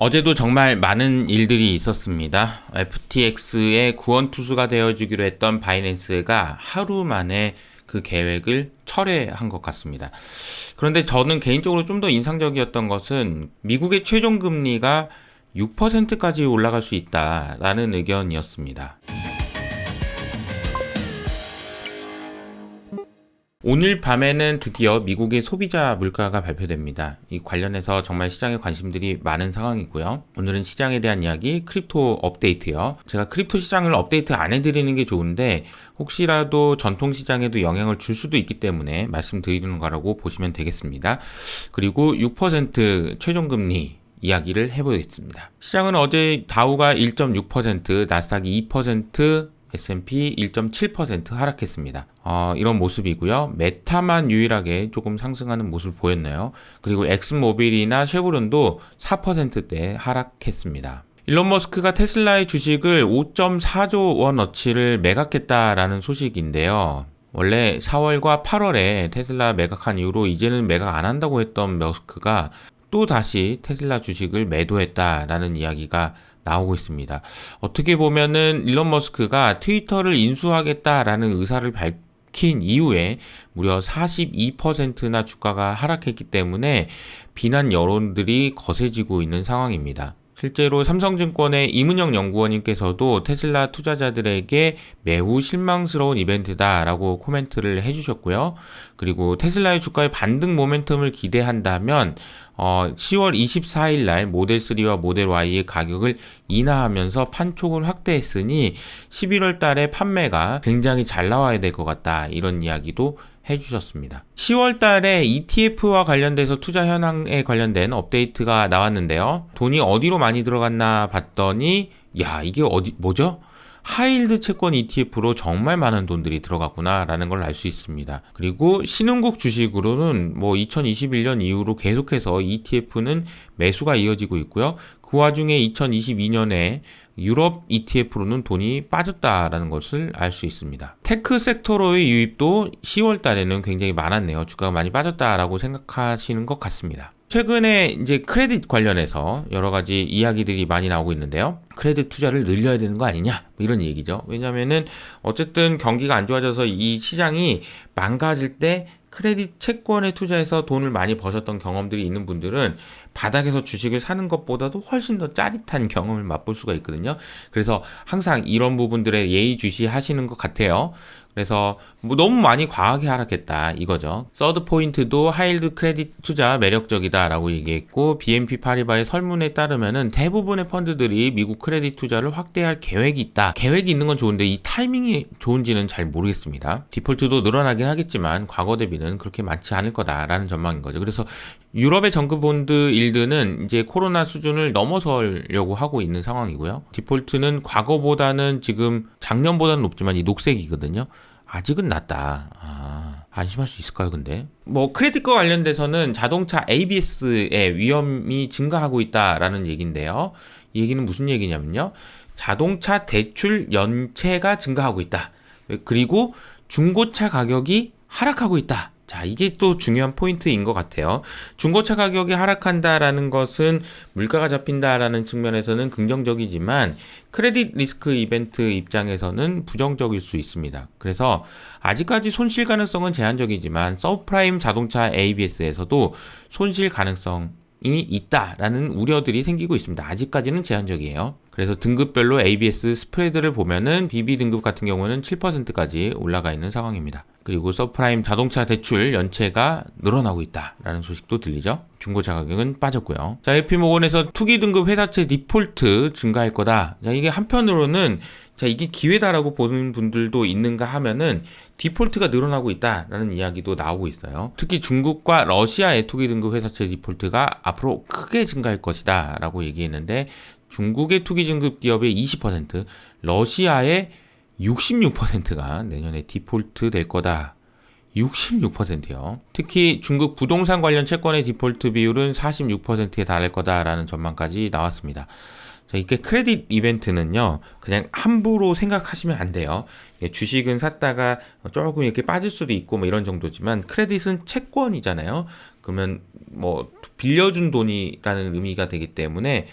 어제도 정말 많은 일들이 있었습니다. FTX의 구원투수가 되어주기로 했던 바이낸스가 하루 만에 그 계획을 철회한 것 같습니다. 그런데 저는 개인적으로 좀 더 인상적이었던 것은 미국의 최종금리가 6%까지 올라갈 수 있다라는 의견이었습니다. 오늘 밤에는 드디어 미국의 소비자 물가가 발표됩니다. 이 관련해서 정말 시장에 관심들이 많은 상황이고요. 오늘은 시장에 대한 이야기, 크립토 업데이트요. 제가 크립토 시장을 업데이트 안 해드리는 게 좋은데 혹시라도 전통 시장에도 영향을 줄 수도 있기 때문에 말씀드리는 거라고 보시면 되겠습니다. 그리고 6% 최종금리 이야기를 해보겠습니다. 시장은 어제 다우가 1.6%, 나스닥이 2%, S&P 1.7% 하락했습니다. 이런 모습이고요. 메타만 유일하게 조금 상승하는 모습을 보였네요. 그리고 엑슨모빌이나 쉐보론도 4%대 하락했습니다. 일론 머스크가 테슬라의 주식을 5.4조 원어치를 매각했다라는 소식인데요. 원래 4월과 8월에 테슬라 매각한 이후로 이제는 매각 안 한다고 했던 머스크가 또 다시 테슬라 주식을 매도했다라는 이야기가 나오고 있습니다. 어떻게 보면은 일론 머스크가 트위터를 인수하겠다라는 의사를 밝힌 이후에 무려 42%나 주가가 하락했기 때문에 비난 여론들이 거세지고 있는 상황입니다. 실제로 삼성증권의 이문영 연구원님께서도 테슬라 투자자들에게 매우 실망스러운 이벤트다라고 코멘트를 해주셨고요. 그리고 테슬라의 주가의 반등 모멘텀을 기대한다면 10월 24일 날 모델 3와 모델 Y의 가격을 인하하면서 판촉을 확대했으니 11월 달에 판매가 굉장히 잘 나와야 될 것 같다. 이런 이야기도 해주셨습니다. 10월 달에 ETF와 관련돼서 투자 현황에 관련된 업데이트가 나왔는데요. 돈이 어디로 많이 들어갔나 봤더니 이게 뭐죠? 하이힐드 채권 ETF로 정말 많은 돈들이 들어갔구나 라는 걸 알 수 있습니다. 그리고 신흥국 주식으로는 2021년 이후로 계속해서 ETF는 매수가 이어지고 있고요. 그 와중에 2022년에 유럽 ETF로는 돈이 빠졌다라는 것을 알 수 있습니다. 테크 섹터로의 유입도 10월 달에는 굉장히 많았네요. 주가가 많이 빠졌다라고 생각하시는 것 같습니다. 최근에 이제 크레딧 관련해서 여러 가지 이야기들이 많이 나오고 있는데요. 크레딧 투자를 늘려야 되는 거 아니냐? 이런 얘기죠. 왜냐면은 어쨌든 경기가 안 좋아져서 이 시장이 망가질 때 크레딧 채권에 투자해서 돈을 많이 버셨던 경험들이 있는 분들은 바닥에서 주식을 사는 것보다도 훨씬 더 짜릿한 경험을 맛볼 수가 있거든요. 그래서 항상 이런 부분들에 예의주시하시는 것 같아요. 그래서 너무 많이 과하게 하락했다 이거죠. 서드 포인트도 하이힐드 크레딧 투자 매력적이다라고 얘기했고 BNP 파리바의 설문에 따르면은 대부분의 펀드들이 미국 크레딧 투자를 확대할 계획이 있다. 계획이 있는 건 좋은데 이 타이밍이 좋은지는 잘 모르겠습니다. 디폴트도 늘어나긴 하겠지만 과거 대비는 그렇게 많지 않을 거다라는 전망인 거죠. 그래서 유럽의 정규본드 일드는 이제 코로나 수준을 넘어서려고 하고 있는 상황이고요. 디폴트는 과거보다는 지금 작년보다는 높지만 이 녹색이거든요. 아직은 낮다. 안심할 수 있을까요, 근데? 크레딧과 관련돼서는 자동차 ABS의 위험이 증가하고 있다라는 얘기인데요. 이 얘기는 무슨 얘기냐면요. 자동차 대출 연체가 증가하고 있다. 그리고 중고차 가격이 하락하고 있다. 자, 이게 또 중요한 포인트인 것 같아요. 중고차 가격이 하락한다라는 것은 물가가 잡힌다라는 측면에서는 긍정적이지만 크레딧 리스크 이벤트 입장에서는 부정적일 수 있습니다. 그래서 아직까지 손실 가능성은 제한적이지만 서브프라임 자동차 ABS에서도 손실 가능성이 있다라는 우려들이 생기고 있습니다. 아직까지는 제한적이에요. 그래서 등급별로 ABS 스프레드를 보면은 BB 등급 같은 경우는 7%까지 올라가 있는 상황입니다. 그리고 서프라임 자동차 대출 연체가 늘어나고 있다라는 소식도 들리죠. 중고차 가격은 빠졌고요. 자, JP모건에서 투기 등급 회사채 디폴트 증가할 거다. 자, 이게 한편으로는 이게 기회다라고 보는 분들도 있는가 하면은 디폴트가 늘어나고 있다라는 이야기도 나오고 있어요. 특히 중국과 러시아의 투기 등급 회사채 디폴트가 앞으로 크게 증가할 것이다 라고 얘기했는데 중국의 투기 등급 기업의 20%, 러시아의 66%가 내년에 디폴트 될 거다. 66%요. 특히 중국 부동산 관련 채권의 디폴트 비율은 46%에 달할 거다라는 전망까지 나왔습니다. 자, 이게 크레딧 이벤트는요, 그냥 함부로 생각하시면 안 돼요. 주식은 샀다가 조금 이렇게 빠질 수도 있고 이런 정도지만 크레딧은 채권이잖아요. 그러면 빌려준 돈이라는 의미가 되기 때문에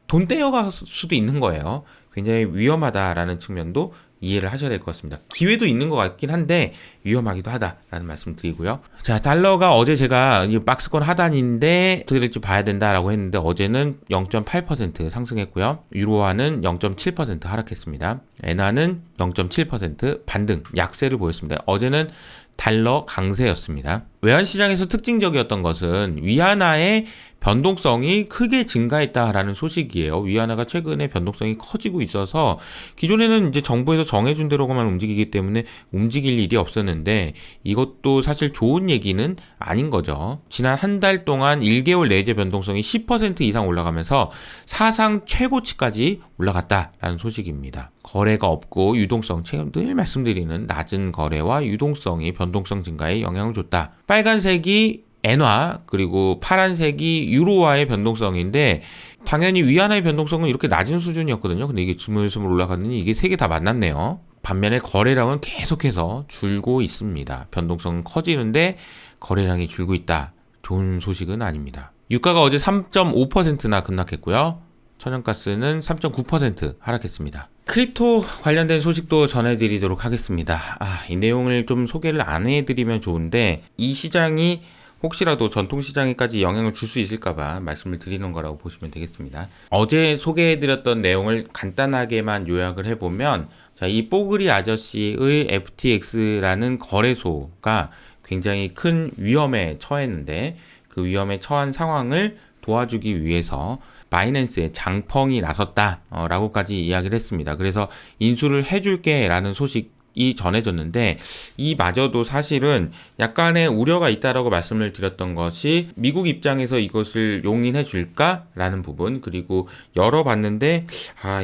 돈 떼어갈 수도 있는 거예요. 굉장히 위험하다라는 측면도 이해를 하셔야 될 것 같습니다. 기회도 있는 것 같긴 한데 위험하기도 하다라는 말씀 드리고요. 자, 달러가 어제 제가 이 박스권 하단인데 어떻게 될지 봐야 된다라고 했는데 어제는 0.8% 상승했고요. 유로화는 0.7% 하락했습니다. 엔화는 0.7% 반등, 약세를 보였습니다. 어제는 달러 강세였습니다. 외환시장에서 특징적이었던 것은 위안화의 변동성이 크게 증가했다라는 소식이에요. 위안화가 최근에 변동성이 커지고 있어서 기존에는 이제 정부에서 정해준 대로만 움직이기 때문에 움직일 일이 없었는데 이것도 사실 좋은 얘기는 아닌 거죠. 지난 한 달 동안 1개월 내재 변동성이 10% 이상 올라가면서 사상 최고치까지 올라갔다라는 소식입니다. 거래가 없고 유동성, 늘 말씀드리는 낮은 거래와 유동성이 변동성 증가에 영향을 줬다. 빨간색이 엔화 그리고 파란색이 유로화의 변동성인데 당연히 위안화의 변동성은 이렇게 낮은 수준이었거든요. 근데 이게 스물스물 올라가더니 이게 세 개 다 만났네요. 반면에 거래량은 계속해서 줄고 있습니다. 변동성은 커지는데 거래량이 줄고 있다. 좋은 소식은 아닙니다. 유가가 어제 3.5%나 급락했고요. 천연가스는 3.9% 하락했습니다. 크립토 관련된 소식도 전해드리도록 하겠습니다. 이 내용을 좀 소개를 안 해드리면 좋은데 이 시장이 혹시라도 전통시장에까지 영향을 줄 수 있을까봐 말씀을 드리는 거라고 보시면 되겠습니다. 어제 소개해드렸던 내용을 간단하게만 요약을 해보면 자, 이 뽀글이 아저씨의 FTX라는 거래소가 굉장히 큰 위험에 처했는데 그 위험에 처한 상황을 도와주기 위해서 바이낸스에 장펑이 나섰다라고까지 이야기를 했습니다. 그래서 인수를 해줄게 라는 소식이 전해졌는데 이마저도 사실은 약간의 우려가 있다라고 말씀을 드렸던 것이 미국 입장에서 이것을 용인해 줄까라는 부분, 그리고 열어봤는데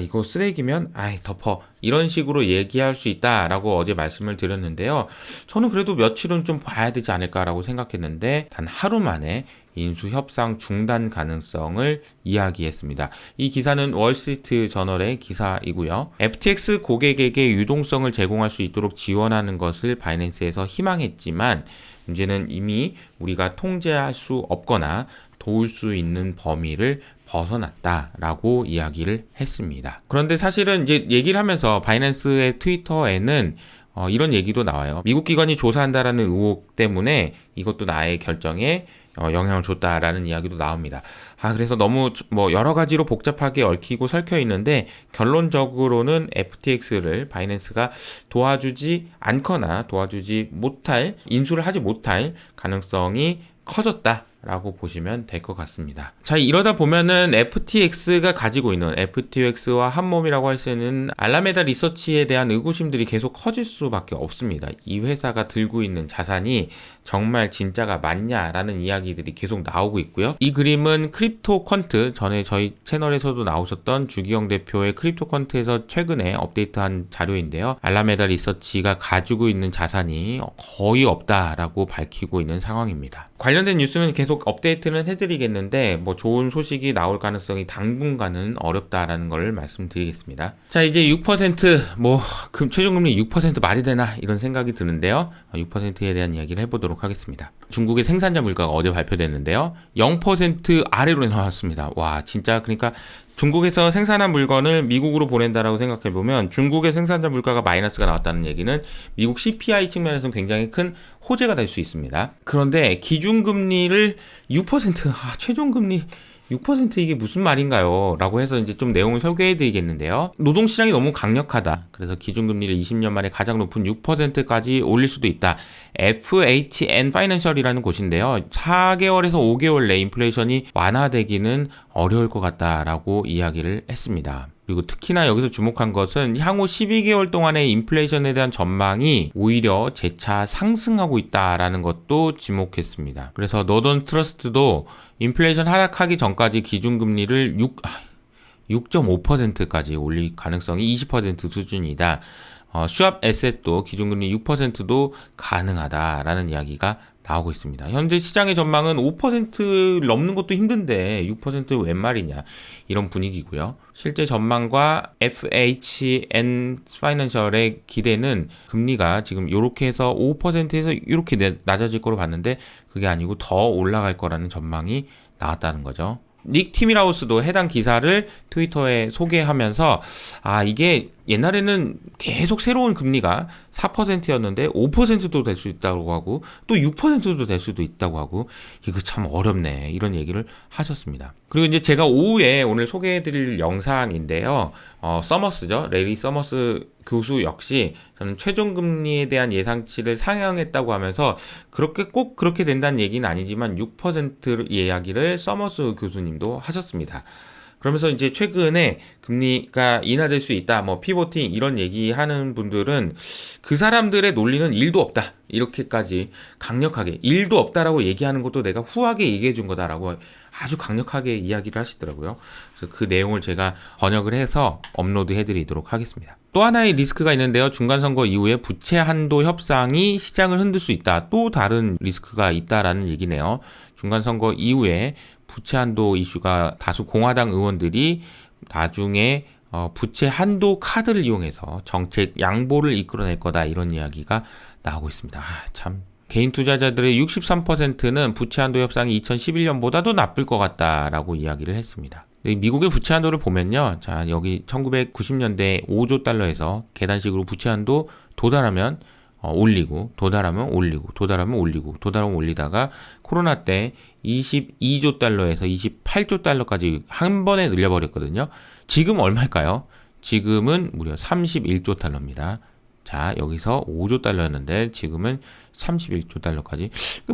이거 쓰레기면 덮어 이런 식으로 얘기할 수 있다라고 어제 말씀을 드렸는데요. 저는 그래도 며칠은 좀 봐야 되지 않을까라고 생각했는데 단 하루 만에 인수 협상 중단 가능성을 이야기했습니다. 이 기사는 월스트리트 저널의 기사이고요. FTX 고객에게 유동성을 제공할 수 있도록 지원하는 것을 바이낸스에서 희망했지만 문제는 이미 우리가 통제할 수 없거나 도울 수 있는 범위를 벗어났다라고 이야기를 했습니다. 그런데 사실은 이제 얘기를 하면서 바이낸스의 트위터에는 이런 얘기도 나와요. 미국 기관이 조사한다라는 의혹 때문에 이것도 나의 결정에 영향을 줬다라는 이야기도 나옵니다. 그래서 너무 여러 가지로 복잡하게 얽히고 설켜 있는데 결론적으로는 FTX를 바이낸스가 도와주지 않거나 도와주지 못할, 인수를 하지 못할 가능성이 커졌다라고 보시면 될 것 같습니다. 자, 이러다 보면은 FTX가 가지고 있는, FTX와 한몸이라고 할 수 있는 알라메다 리서치에 대한 의구심들이 계속 커질 수밖에 없습니다. 이 회사가 들고 있는 자산이 정말 진짜가 맞냐라는 이야기들이 계속 나오고 있고요. 이 그림은 크립토 퀀트, 전에 저희 채널에서도 나오셨던 주기영 대표의 크립토 퀀트에서 최근에 업데이트한 자료인데요. 알라메다 리서치가 가지고 있는 자산이 거의 없다라고 밝히고 있는 상황입니다. 관련된 뉴스는 계속 업데이트는 해드리겠는데 좋은 소식이 나올 가능성이 당분간은 어렵다라는 걸 말씀드리겠습니다. 자, 이제 6% 최종금리 6% 말이 되나 이런 생각이 드는데요. 6%에 대한 이야기를 해보도록 하겠습니다. 중국의 생산자 물가가 어제 발표됐는데요. 0% 아래로 나왔습니다. 와, 진짜 그러니까 중국에서 생산한 물건을 미국으로 보낸다라고 생각해보면 중국의 생산자 물가가 마이너스가 나왔다는 얘기는 미국 CPI 측면에서는 굉장히 큰 호재가 될 수 있습니다. 그런데 기준금리를 6%, 최종금리 6% 이게 무슨 말인가요? 라고 해서 이제 좀 내용을 소개해 드리겠는데요. 노동시장이 너무 강력하다. 그래서 기준금리를 20년 만에 가장 높은 6%까지 올릴 수도 있다. FHN 파이낸셜이라는 곳인데요. 4개월에서 5개월 내 인플레이션이 완화되기는 어려울 것 같다라고 이야기를 했습니다. 그리고 특히나 여기서 주목한 것은 향후 12개월 동안의 인플레이션에 대한 전망이 오히려 재차 상승하고 있다라는 것도 지목했습니다. 그래서 노던 트러스트도 인플레이션 하락하기 전까지 기준금리를 6.5%까지 올릴 가능성이 20% 수준이다. 슈왑 에셋도 기준금리 6%도 가능하다라는 이야기가 나오고 있습니다. 현재 시장의 전망은 5% 넘는 것도 힘든데 6% 웬 말이냐 이런 분위기고요. 실제 전망과 FHN 파이낸셜의 기대는 금리가 지금 이렇게 해서 5%에서 이렇게 낮아질 거로 봤는데 그게 아니고 더 올라갈 거라는 전망이 나왔다는 거죠. 닉 티밀하우스도 해당 기사를 트위터에 소개하면서 이게 옛날에는 계속 새로운 금리가 4%였는데 5%도 될 수 있다고 하고 또 6%도 될 수도 있다고 하고 이거 참 어렵네 이런 얘기를 하셨습니다. 그리고 이제 제가 오후에 오늘 소개해드릴 영상인데요. 서머스죠. 레리 서머스 교수 역시 저는 최종금리에 대한 예상치를 상향했다고 하면서 그렇게 된다는 얘기는 아니지만 6% 이야기를 서머스 교수님도 하셨습니다. 그러면서 이제 최근에 금리가 인하될 수 있다, 뭐 피보팅 이런 얘기하는 분들은 그 사람들의 논리는 1도 없다 이렇게까지 강력하게 1도 없다라고 얘기하는 것도 내가 후하게 얘기해 준 거다라고 아주 강력하게 이야기를 하시더라고요. 그래서 그 내용을 제가 번역을 해서 업로드 해드리도록 하겠습니다. 또 하나의 리스크가 있는데요. 중간선거 이후에 부채 한도 협상이 시장을 흔들 수 있다. 또 다른 리스크가 있다라는 얘기네요. 중간선거 이후에 부채 한도 이슈가 다수 공화당 의원들이 나중에 부채 한도 카드를 이용해서 정책 양보를 이끌어낼 거다 이런 이야기가 나오고 있습니다. 참 개인 투자자들의 63%는 부채 한도 협상이 2011년보다도 나쁠 것 같다라고 이야기를 했습니다. 미국의 부채 한도를 보면요. 자, 여기 1990년대 5조 달러에서 계단식으로 부채 한도 도달하면 올리고 도달하면 올리고 도달하면 올리고 도달하면 올리다가 코로나 때 22조 달러에서 28조 달러까지 한 번에 늘려버렸거든요. 지금 얼마일까요? 지금은 무려 31조 달러입니다. 자, 여기서 5조 달러였는데 지금은 31조 달러까지.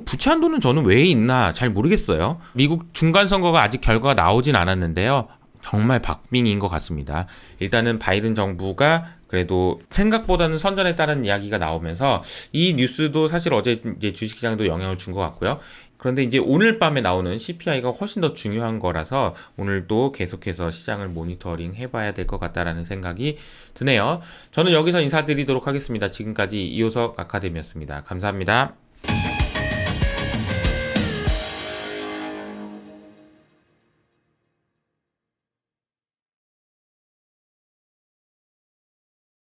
부채 한도는 저는 왜 있나 잘 모르겠어요. 미국 중간선거가 아직 결과가 나오진 않았는데요. 정말 박빙인 것 같습니다. 일단은 바이든 정부가 그래도 생각보다는 선전했다는 이야기가 나오면서 이 뉴스도 사실 어제 이제 주식시장에도 영향을 준 것 같고요. 그런데 이제 오늘 밤에 나오는 CPI가 훨씬 더 중요한 거라서 오늘도 계속해서 시장을 모니터링 해봐야 될 것 같다라는 생각이 드네요. 저는 여기서 인사드리도록 하겠습니다. 지금까지 이호석 아카데미였습니다. 감사합니다.